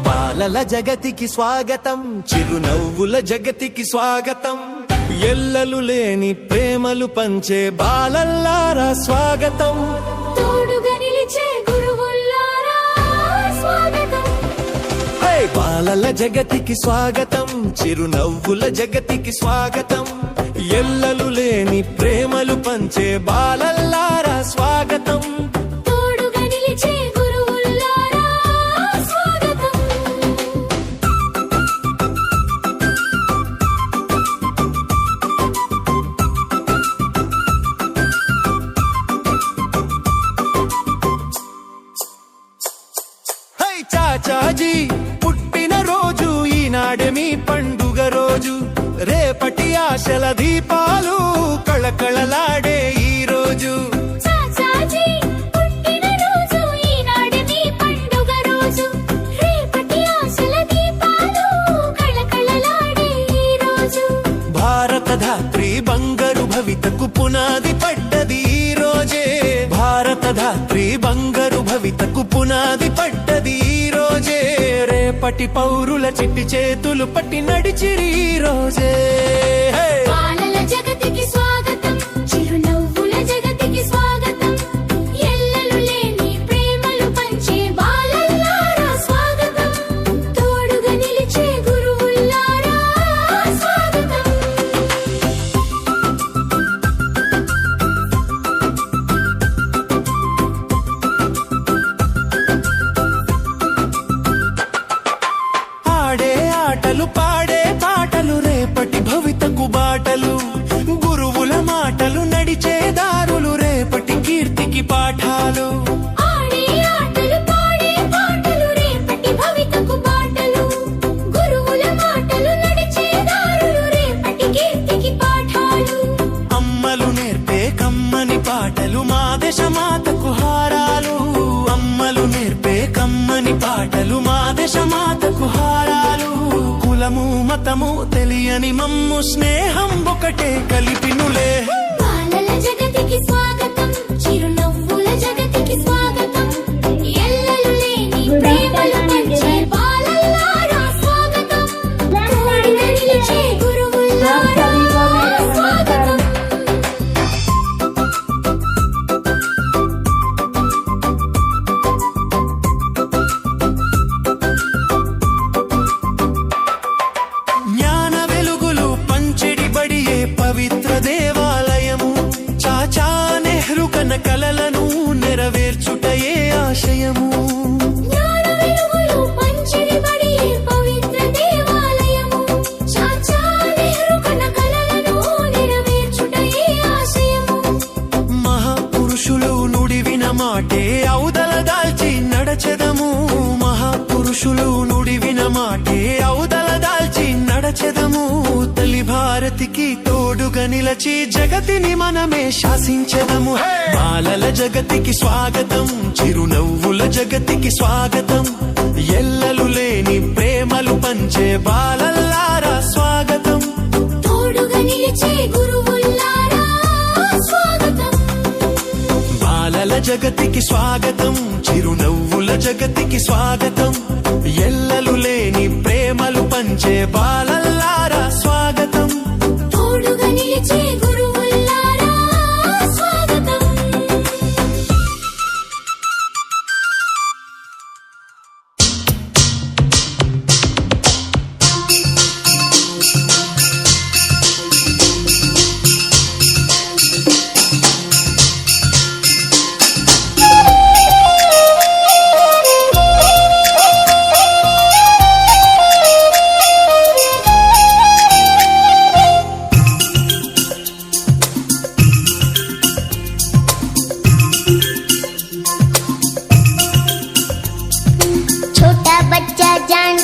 బాలల జగతికి స్వాగతం, చిరునవ్వుల జగతికి స్వాగతం, ఎల్లలు లేని ప్రేమలు పంచే బాలల్లారా స్వాగతం, తోడుగా నిలిచే గురువుల్లారా స్వాగతం. బాలల జగతికి స్వాగతం, చిరునవ్వుల జగతికి స్వాగతం, ఎల్లలు లేని ప్రేమలు పంచే బాలల్లారా స్వాగతం, తోడుగా నిలిచే గురువుల్లారా స్వాగతం. హై చాచాజీ పుట్టిన రోజు ఈనాడే మీ పండుగ రోజు, రేపటి ఆశల దీపాలు కళకళలాడే ఈ రోజు. చాచాజీ పుట్టిన రోజు ఈనాడే మీ పండుగ రోజు, రేపటి ఆశల దీపాలు కళకళలాడే ఈ రోజు. భారత ధాత్రి బంగారు భవితకు పునాది పడ్డది ఈ రోజే, భారత ధాత్రి బంగారు భవితకు పునాది పడ్డది ఈ రోజే, రేపటి పౌరుల చిట్టి చేతులు పట్టి నడిచిరి ఈ రోజే. బాలల జగతికి స్వాగతం, చిరునవ్వుల జగతికి స్వాగతం, ఎల్లలు లేని ప్రేమలు పంచే బాలల్లారా స్వాగతం, తోడుగా నిలిచే గురువుల్లారా స్వాగతం. ఆడే ఆటలు పాడే పాటలు రేపటి భవితకు బాటలు, గురువుల మాటలు నడిచే దారులు రేపటి కీర్తికి పాఠాలు. ఆడే ఆటలు పాడే పాటలు రేపటి భవితకు బాటలు, గురువుల మాటలు నడిచే దారులు రేపటి కీర్తికి పాఠాలు. అమ్మలు నేర్పే కమ్మని పాటలు మా దేశ మాతకు హారాలు, అమ్మలు నేర్పే కమ్మని పాటలు మా దేశ మాతకు హారాలు. కులము మతము తెలియని మమ్ము స్నేహం ఒకటే కలిపినులే. బాలల జగతికి స్వాగతం, చిరునవ్వుల జగతికి స్వాగతం, ఎల్లలు లేని ప్రేమలు పంచే బాలల్లారా స్వాగతం, తోడుగా నిలిచే గురువుల్లారా స్వాగతం. జ్ఞాన వెలుగులు పంచెడి బడియే పవిత్ర దేవాలయము, చాచా నెహ్రూ కన్న కలలను నెరవేర్చుటయే ఆశయము. జ్ఞాన వెలుగులు పంచిడి బడియే పవిత్ర దేవాలయము, చాచా నెహ్రూ కన్న కలలను నెరవేర్చుటయే ఆశయము. మహాపురుషులు నుడివిన మాటే ఔదల దాల్చి నడచెదము, మహాపురుషులు నుడివిన మాటే ఔదల దాల్చి నడచెదము, తల్లి భారతికి తోడుగా నిలచి జగతిని మనమే శాసించెదము. బాలల జగతికి స్వాగతం, చిరునవ్వుల జగతికి స్వాగతం, ఎల్లలు లేని ప్రేమలు పంచే బాలల్లారా స్వాగతం, తోడుగా నిలిచే గురువుల్లారా స్వాగతం. బాలల జగతికి స్వాగతం, చిరునవ్వుల జగతికి స్వాగతం, ఎల్లలు లేని ప్రేమలు పంచే బాలల్లారా స్వాగతం, తోడుగా నిలిచే గురువుల్లారా స్వాగతం. छोटा बच्चा जान